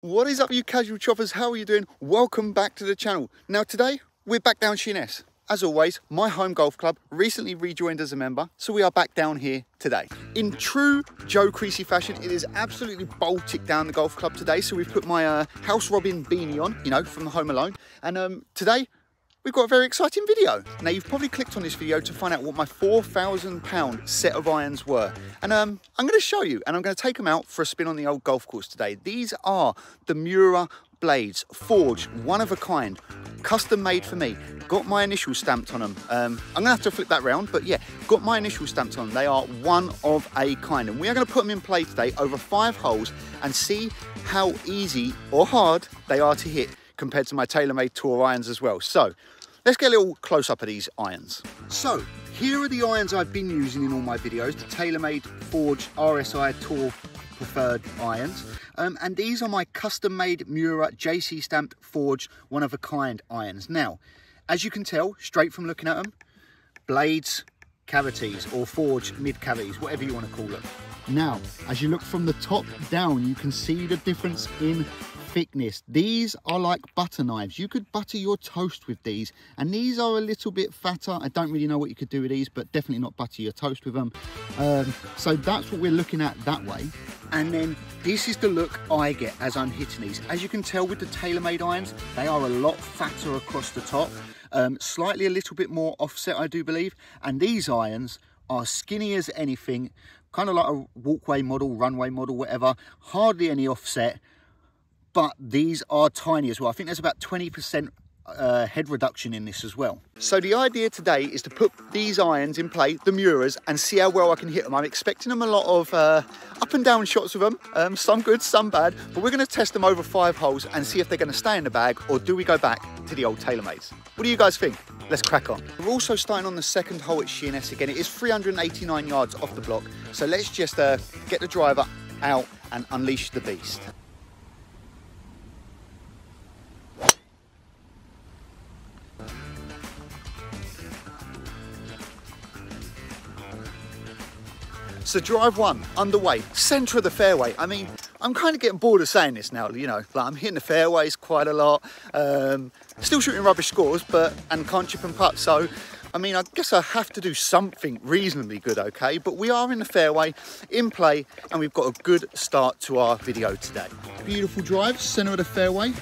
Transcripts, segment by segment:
What is up, you casual choppers? How are you doing? Welcome back to the channel. Now today we're back down Sheerness. As always, my home golf club recently rejoined as a member, so we are back down here today. In true Joe Creasey fashion, it is absolutely Baltic down the golf club today. So we've put my House Robin beanie on, you know, from the Home Alone. And today we've got a very exciting video. Now you've probably clicked on this video to find out what my £4,000 set of irons were. And I'm going to show you, and I'm going to take them out for a spin on the old golf course today. These are the Mura blades, forged, one of a kind, custom made for me. Got my initials stamped on them. I'm going to have to flip that round, but yeah, got my initials stamped on them. They are one of a kind. And we are going to put them in play today over 5 holes and see how easy or hard they are to hit compared to my TaylorMade Tour irons as well. So let's get a little close up of these irons. So here are the irons I've been using in all my videos, the TaylorMade Forged RSI Tour preferred irons. And these are my custom made Mura JC stamped forged one of a kind irons. Now, as you can tell straight from looking at them, blades, cavities, or forged mid cavities, whatever you want to call them. Now, as you look from the top down, you can see the difference in thickness. These are like butter knives. You could butter your toast with these, and these are a little bit fatter. I don't really know what you could do with these, but definitely not butter your toast with them. So that's what we're looking at that way. And then this is the look I get as I'm hitting these. As you can tell with the TaylorMade irons, they are a lot fatter across the top, slightly a little bit more offset, I do believe. And these irons are skinny as anything, kind of like a walkway model, runway model, whatever, hardly any offset. But these are tiny as well. I think there's about 20% head reduction in this as well. So the idea today is to put these irons in play, the Muras, and see how well I can hit them. I'm expecting them a lot of up and down shots with them, some good, some bad, but we're going to test them over 5 holes and see if they're going to stay in the bag, or do we go back to the old TaylorMades? What do you guys think? Let's crack on. We're also starting on the second hole at Sheerness again. It is 389 yards off the block, so let's just get the driver out and unleash the beast. So drive 1 underway, centre of the fairway. I mean, I'm kind of getting bored of saying this now, you know, like I'm hitting the fairways quite a lot, still shooting rubbish scores, and can't chip and putt. So, I mean, I guess I have to do something reasonably good, okay? But we are in the fairway, in play, and we've got a good start to our video today. Beautiful drive, centre of the fairway.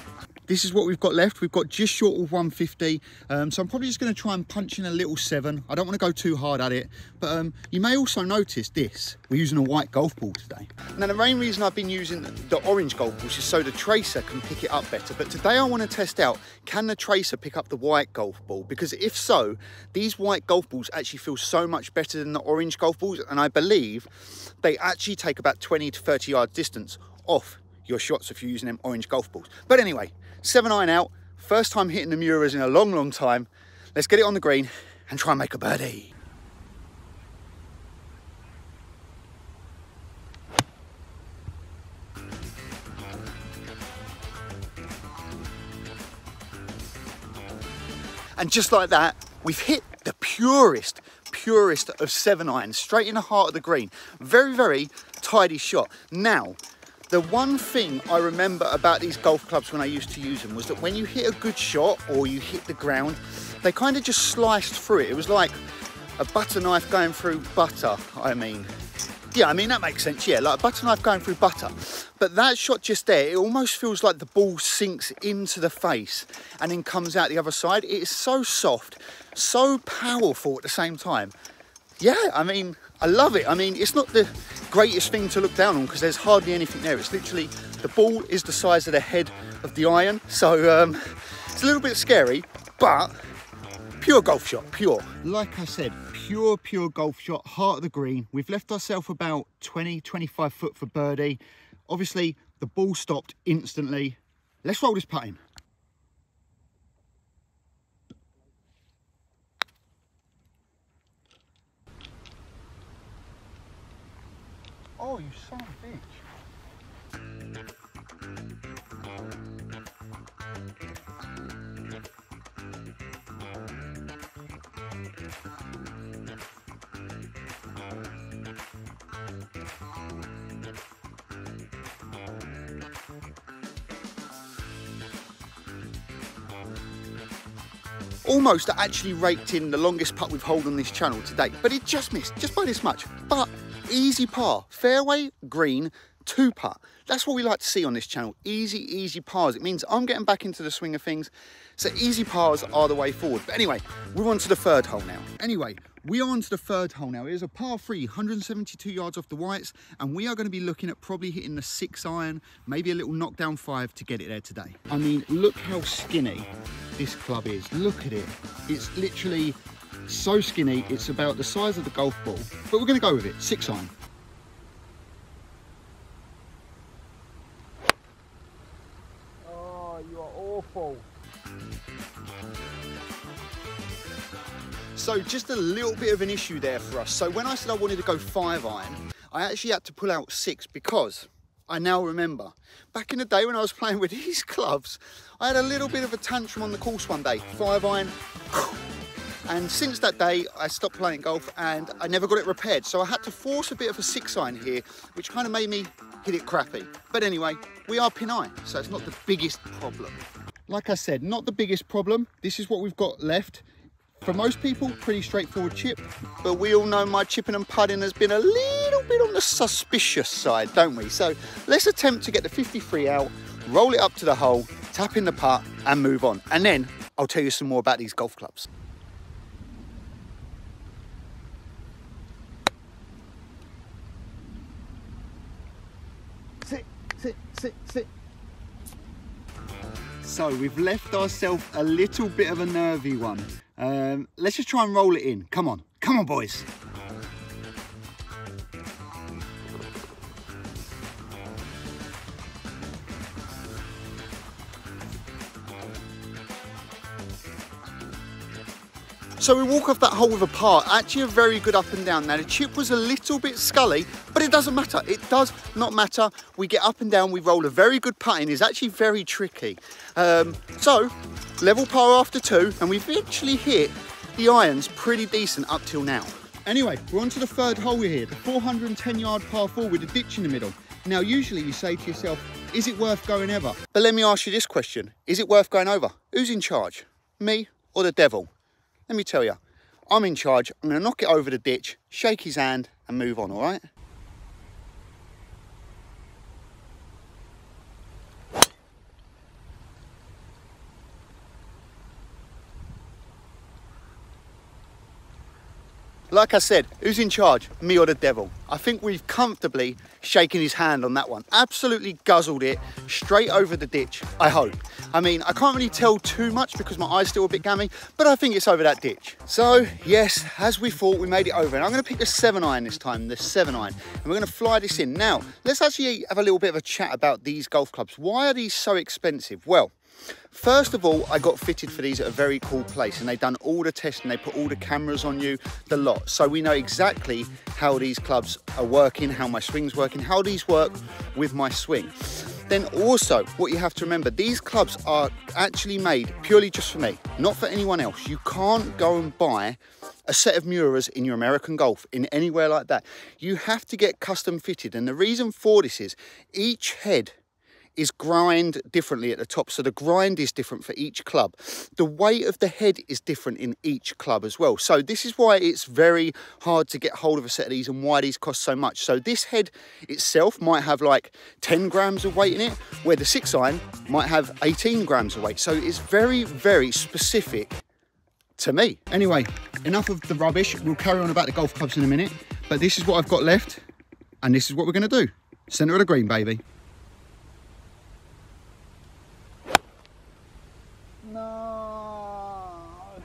This is what we've got left. We've got just short of 150. So I'm probably just going to try and punch in a little 7. I don't want to go too hard at it. But you may also notice this. We're using a white golf ball today. Now, the main reason I've been using the orange golf balls is so the tracer can pick it up better. But today I want to test out, can the tracer pick up the white golf ball? Because if so, these white golf balls actually feel so much better than the orange golf balls. And I believe they actually take about 20 to 30 yard distance off your shots if you're using them orange golf balls. But anyway, 7-iron out, first time hitting the Muras in a long time. Let's get it on the green and try and make a birdie. And just like that, we've hit the purest of 7-irons, straight in the heart of the green. Very tidy shot. Now, the one thing I remember about these golf clubs when I used to use them was that when you hit a good shot or you hit the ground, they kind of just sliced through it. It was like a butter knife going through butter, I mean. Yeah, I mean, that makes sense, yeah, like a butter knife going through butter. But that shot just there, it almost feels like the ball sinks into the face and then comes out the other side. It is so soft, so powerful at the same time. Yeah, I mean, I love it. I mean, it's not the greatest thing to look down on because there's hardly anything there. It's literally, the ball is the size of the head of the iron. So it's a little bit scary, but pure golf shot, pure. Like I said, pure golf shot, heart of the green. We've left ourselves about 20-25 foot for birdie. Obviously, the ball stopped instantly. Let's roll this putt in. Oh, you son of a bitch. Almost actually raked in the longest putt we've held on this channel to date, but it just missed, just by this much. But easy par, fairway, green, 2-putt. That's what we like to see on this channel. Easy pars. It means I'm getting back into the swing of things. So easy pars are the way forward. But anyway, we're on to the third hole now. Here's a par 3, 172 yards off the whites, and we are going to be looking at probably hitting the 6-iron, maybe a little knockdown 5 to get it there today. I mean, look how skinny this club is. Look at it. It's literally so skinny. It's about the size of the golf ball, but we're going to go with it. 6-iron. You are awful. So just a little bit of an issue there for us. So when I said I wanted to go 5-iron, I actually had to pull out 6 because I now remember back in the day when I was playing with these clubs, I had a little bit of a tantrum on the course one day, 5-iron. And since that day, I stopped playing golf and I never got it repaired. So I had to force a bit of a 6-iron here, which kind of made me hit it crappy. But anyway, we are pin eye, so it's not the biggest problem. Like I said, not the biggest problem. This is what we've got left. For most people, pretty straightforward chip, but we all know my chipping and putting has been a little bit on the suspicious side, don't we? So let's attempt to get the 53 out, roll it up to the hole, tap in the putt and move on. And then I'll tell you some more about these golf clubs. Sit. So we've left ourselves a little bit of a nervy one. Let's just try and roll it in. Come on boys. So we walk off that hole with a par, actually a very good up and down. Now the chip was a little bit scully, but it doesn't matter. It does not matter. We get up and down, we roll a very good putt in. It's actually very tricky. So level par after 2, and we've actually hit the irons pretty decent up till now. Anyway, we're on to the third hole here, the 410-yard par 4 with a ditch in the middle. Now usually you say to yourself, is it worth going ever? But let me ask you this question, is it worth going over? Who's in charge, me or the devil? Let me tell you, I'm in charge. I'm going to knock it over the ditch, shake his hand and move on, all right? Like I said, who's in charge, me or the devil? I think we've comfortably shaken his hand on that one. Absolutely guzzled it straight over the ditch, I hope. I mean, I can't really tell too much because my eye's still a bit gammy, but I think it's over that ditch. So yes, as we thought, we made it over. And I'm gonna pick the 7-iron this time, the 7-iron. And we're gonna fly this in. Now, let's actually have a little bit of a chat about these golf clubs. Why are these so expensive? Well, first of all, I got fitted for these at a very cool place and they've done all the testing, they put all the cameras on you, the lot. So we know exactly how these clubs are working, how my swing's working, how these work with my swing. Then also, what you have to remember, these clubs are actually made purely just for me, not for anyone else. You can't go and buy a set of Muras in your American Golf, in anywhere like that. You have to get custom fitted. And the reason for this is each head is grind differently at the top. So the grind is different for each club. The weight of the head is different in each club as well. So this is why it's very hard to get hold of a set of these and why these cost so much. So this head itself might have like 10 grams of weight in it, where the 6-iron might have 18 grams of weight. So it's very, very specific to me. Anyway, enough of the rubbish. We'll carry on about the golf clubs in a minute, but this is what I've got left and this is what we're gonna do. Center of the green, baby. No.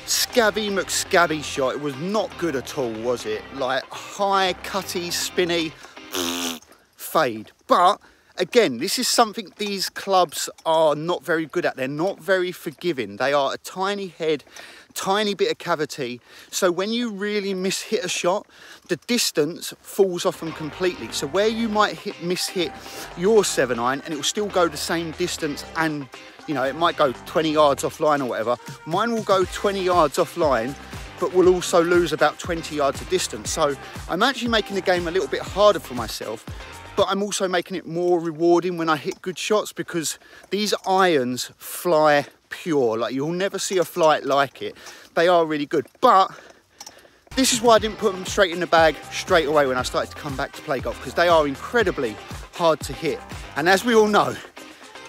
Scabby McScabby shot. It was not good at all, was it? Like high, cutty, spinny, fade. But again, this is something these clubs are not very good at. They're not very forgiving. They are a tiny head, tiny bit of cavity. So when you really miss-hit a shot, the distance falls off them completely. So where you might miss-hit your 7-iron and it will still go the same distance and, you know, it might go 20 yards offline or whatever, mine will go 20 yards offline, but will also lose about 20 yards of distance. So I'm actually making the game a little bit harder for myself but I'm also making it more rewarding when I hit good shots, because these irons fly pure. Like, you'll never see a flight like it. They are really good, but this is why I didn't put them straight in the bag straight away when I started to come back to play golf, because they are incredibly hard to hit. And as we all know,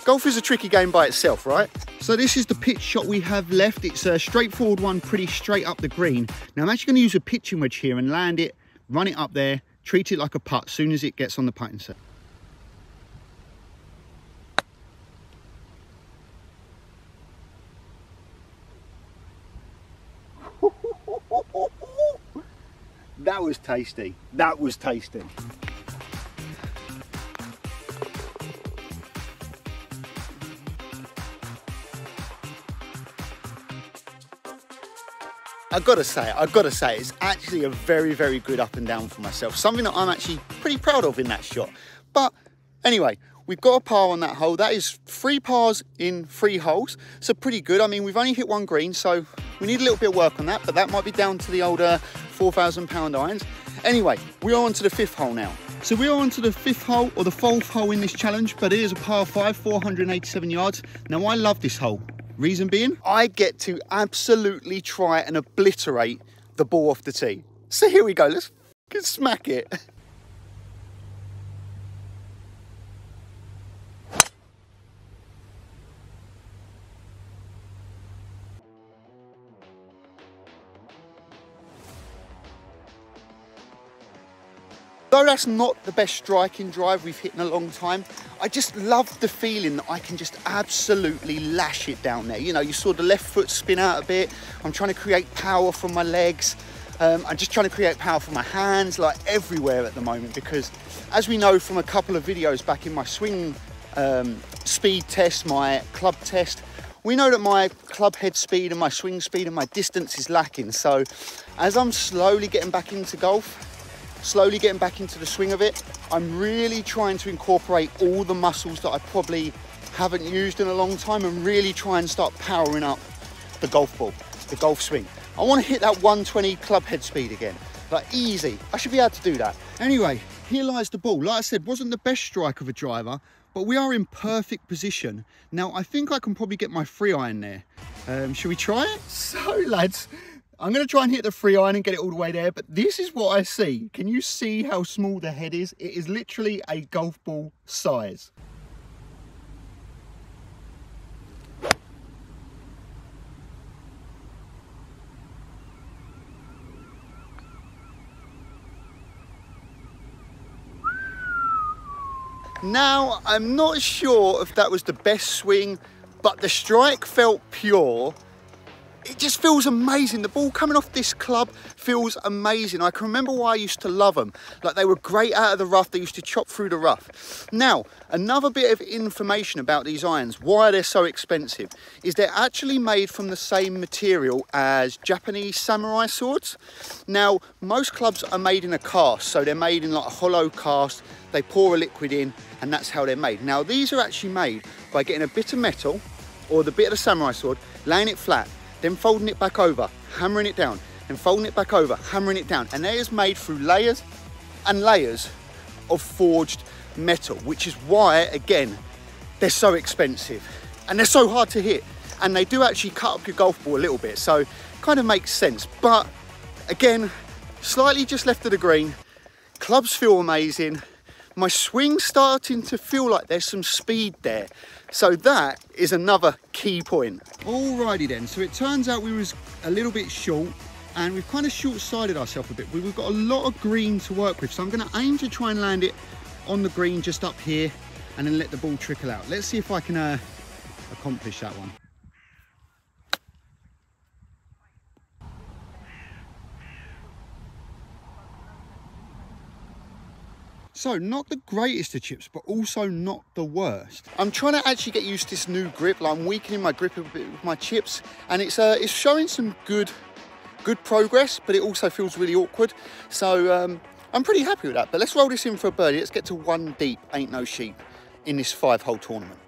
golf is a tricky game by itself, right? So this is the pitch shot we have left. It's a straightforward one, pretty straight up the green. Now I'm actually going to use a pitching wedge here and land it, run it up there, treat it like a putt as soon as it gets on the putting set. That was tasty. That was tasty. I've got to say, it's actually a very, very good up and down for myself. Something that I'm actually pretty proud of in that shot. But anyway, we've got a par on that hole. That is 3 pars in 3 holes. So pretty good. I mean, we've only hit 1 green, so we need a little bit of work on that, but that might be down to the older 4,000 pound irons. Anyway, we are on to the 5th hole now. So we are on to the 5th hole, or the 4th hole in this challenge, but it is a par 5, 487 yards. Now I love this hole. Reason being, I get to absolutely try and obliterate the ball off the tee. So here we go, let's smack it. Though that's not the best striking drive we've hit in a long time, I just love the feeling that I can just absolutely lash it down there. You know, you saw the left foot spin out a bit. I'm trying to create power from my legs. I'm just trying to create power from my hands, like everywhere at the moment, because as we know from a couple of videos back in my swing speed test, my club test, we know that my club head speed and my swing speed and my distance is lacking. So as I'm slowly getting back into golf, slowly getting back into the swing of it, I'm really trying to incorporate all the muscles that I probably haven't used in a long time and really try and start powering up the golf ball, the golf swing. I want to hit that 120 club head speed again, like easy. I should be able to do that. Anyway, here lies the ball. Like I said, wasn't the best strike of a driver, but we are in perfect position. Now, I think I can probably get my 3 iron there. Should we try it? So lads, I'm going to try and hit the 3 iron and get it all the way there, but this is what I see. Can you see how small the head is? It is literally a golf ball size. Now, I'm not sure if that was the best swing, but the strike felt pure. It just feels amazing. The ball coming off this club feels amazing. I can remember why I used to love them. Like, they were great out of the rough. They used to chop through the rough. Now, another bit of information about these irons, why they're so expensive, is they're actually made from the same material as Japanese samurai swords. Now, most clubs are made in a cast, so they're made in like a hollow cast. They pour a liquid in, and that's how they're made. Now, these are actually made by getting a bit of metal, or the bit of the samurai sword, laying it flat, then folding it back over, hammering it down, and folding it back over, hammering it down. And that is made through layers and layers of forged metal, which is why, again, they're so expensive and they're so hard to hit. And they do actually cut up your golf ball a little bit, so kind of makes sense. But again, slightly just left of the green, clubs feel amazing. My swing's starting to feel like there's some speed there. So that is another key point. Alrighty then, so it turns out we was a little bit short and we've kind of short-sided ourselves a bit. We've got a lot of green to work with, so I'm going to aim to try and land it on the green just up here and then let the ball trickle out. Let's see if I can accomplish that one. So not the greatest of chips, but also not the worst. I'm trying to actually get used to this new grip. Like, I'm weakening my grip a bit with my chips, and it's showing some good progress, but it also feels really awkward. So I'm pretty happy with that. But let's roll this in for a birdie. Let's get to 1 deep, ain't no sheep, in this 5-hole tournament.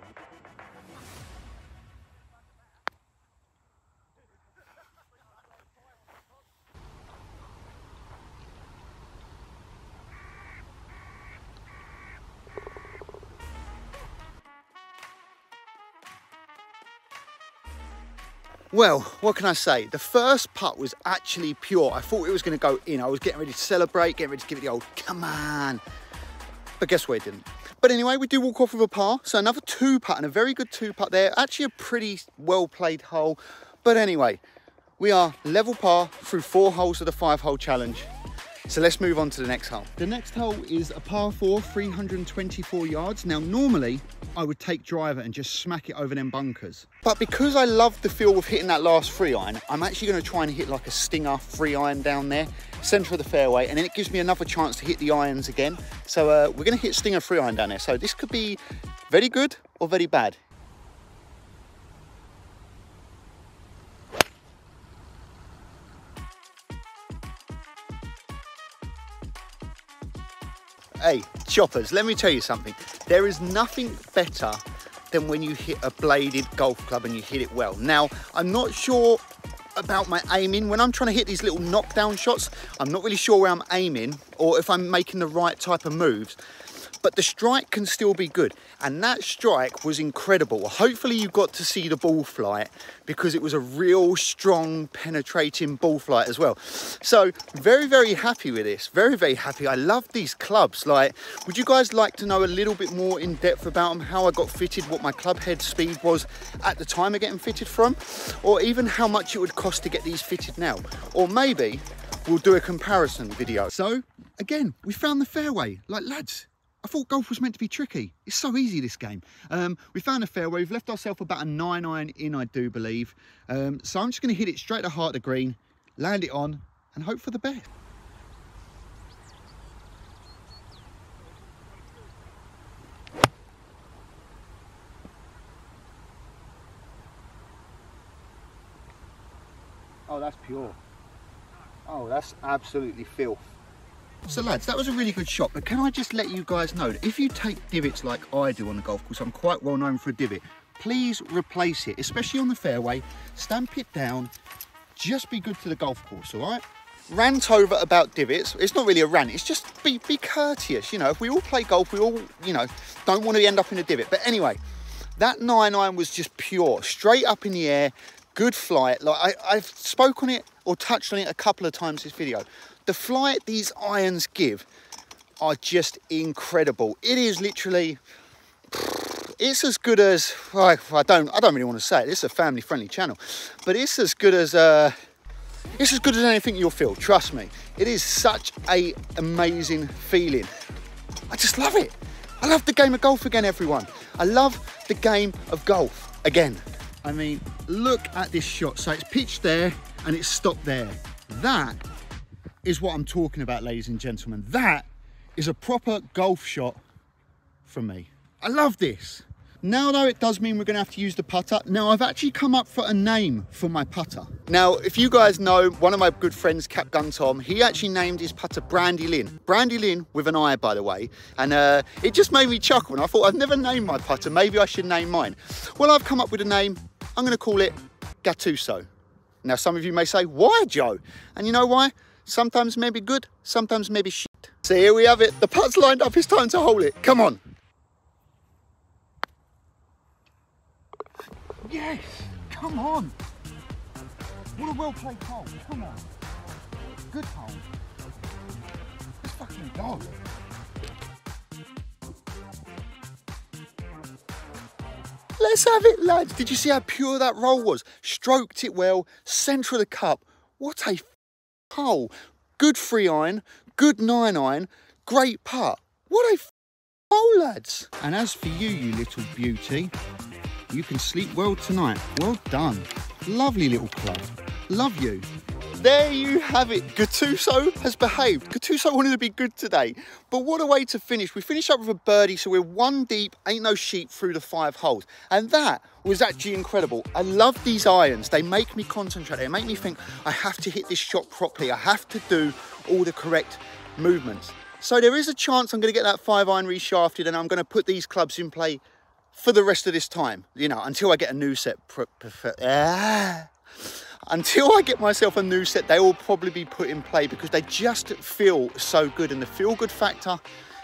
Well, what can I say? The first putt was actually pure. I thought it was going to go in. I was getting ready to celebrate, getting ready to give it the old, come on. But guess what, it didn't. But anyway, we do walk off with a par. So another 2-putt and a very good 2-putt there. Actually a pretty well-played hole. But anyway, we are level par through 4 holes of the 5-hole challenge. So let's move on to the next hole. The next hole is a par 4, 324 yards. Now, normally I would take driver and just smack it over them bunkers. But because I love the feel of hitting that last 3-iron, I'm actually going to try and hit like a stinger 3-iron down there, centre of the fairway, and then it gives me another chance to hit the irons again. So we're going to hit stinger 3-iron down there. So this could be very good or very bad. Hey, choppers, let me tell you something. There is nothing better than when you hit a bladed golf club and you hit it well. Now, I'm not sure about my aiming. When I'm trying to hit these little knockdown shots, I'm not really sure where I'm aiming or if I'm making the right type of moves. But the strike can still be good. And that strike was incredible. Hopefully you got to see the ball flight because it was a real strong penetrating ball flight as well. So very, very happy with this. Very, very happy. I love these clubs. Like, would you guys like to know a little bit more in depth about them? How I got fitted, what my club head speed was at the time of getting fitted from? Or even how much it would cost to get these fitted now? Or maybe we'll do a comparison video. So again, we found the fairway. Like, lads, I thought golf was meant to be tricky. It's so easy, this game. We found a fairway. We've left ourselves about a 9-iron in, I do believe. So I'm just going to hit it straight to heart of the green, land it on, and hope for the best. Oh, that's pure. Oh, that's absolutely filth. So lads, that was a really good shot, but can I just let you guys know that if you take divots like I do on the golf course, I'm quite well known for a divot, please replace it, especially on the fairway, stamp it down, just be good to the golf course, all right? Rant over about divots, it's not really a rant, it's just be courteous, you know, if we all play golf, we all, you know, don't want to end up in a divot. But anyway, that 9-iron was just pure, straight up in the air, good flight. Like I've spoke on it or touched on it a couple of times this video. The flight these irons give are just incredible. It is literally, it's as good as, I don't really want to say it. It's a family friendly channel, but it's as good as anything you'll feel. Trust me, it is such a amazing feeling. I just love it. I love the game of golf again, everyone. I love the game of golf again. I mean, look at this shot. So it's pitched there and it's stopped there. That is what I'm talking about, ladies and gentlemen. That is a proper golf shot from me. I love this. Now though, it does mean we're gonna have to use the putter. Now I've actually come up for a name for my putter. Now, if you guys know, one of my good friends, Cap Gun Tom, he actually named his putter Brandy Lynn. Brandy Lynn with an I, by the way. And it just made me chuckle. And I thought, I've never named my putter. Maybe I should name mine. Well, I've come up with a name. I'm gonna call it Gattuso. Now, some of you may say, why, Joe? And you know why? Sometimes maybe good, sometimes maybe shit. So here we have it. The putt's lined up. It's time to hold it. Come on. Yes, come on. What a well-played hole. Come on. Good hole. Let's fucking go. Let's have it, lads. Did you see how pure that roll was? Stroked it well, centre of the cup. What a hole. Good 3-iron, good 9-iron, great putt. What a hole, lads. And as for you, you little beauty, you can sleep well tonight. Well done. Lovely little club. Love you. There you have it. Gattuso has behaved. Gattuso wanted to be good today. But what a way to finish. We finished up with a birdie, so we're 1 deep, ain't no sheep through the 5 holes. And that was actually incredible. I love these irons. They make me concentrate. They make me think I have to hit this shot properly. I have to do all the correct movements. So there is a chance I'm going to get that 5-iron reshafted and I'm going to put these clubs in play for the rest of this time, you know, until I get a new set. Until I get myself a new set, they will probably be put in play because they just feel so good. And the feel-good factor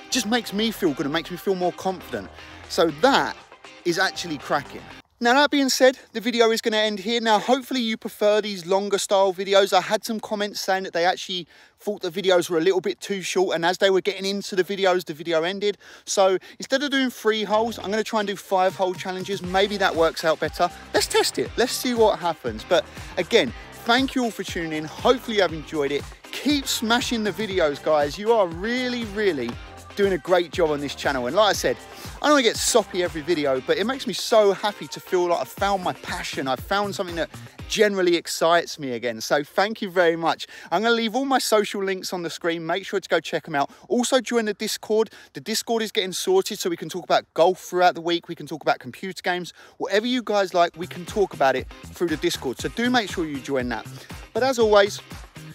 just makes me feel good and makes me feel more confident. So that is actually cracking. Now that being said, the video is going to end here. Now hopefully you prefer these longer style videos. I had some comments saying that they actually thought the videos were a little bit too short, and as they were getting into the video ended. So instead of doing 3 holes, I'm going to try and do 5-hole challenges. Maybe that works out better. Let's test it. Let's see what happens. But again, thank you all for tuning in. Hopefully you have enjoyed it. Keep smashing the videos, guys. You are really doing a great job on this channel. And like I said, I don't want to get soppy every video, but it makes me so happy to feel like I've found my passion. I've found something that generally excites me again. So thank you very much. I'm going to leave all my social links on the screen. Make sure to go check them out. Also join the Discord. The Discord is getting sorted so we can talk about golf throughout the week. We can talk about computer games. Whatever you guys like, we can talk about it through the Discord. So do make sure you join that. But as always,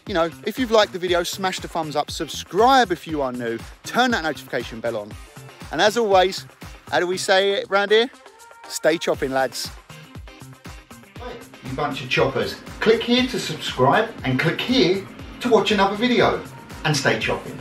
you know, if you've liked the video, smash the thumbs up, subscribe if you are new, turn that notification bell on. And as always, how do we say it around here? Stay chopping, lads. You bunch of choppers. Click here to subscribe and click here to watch another video. And stay chopping.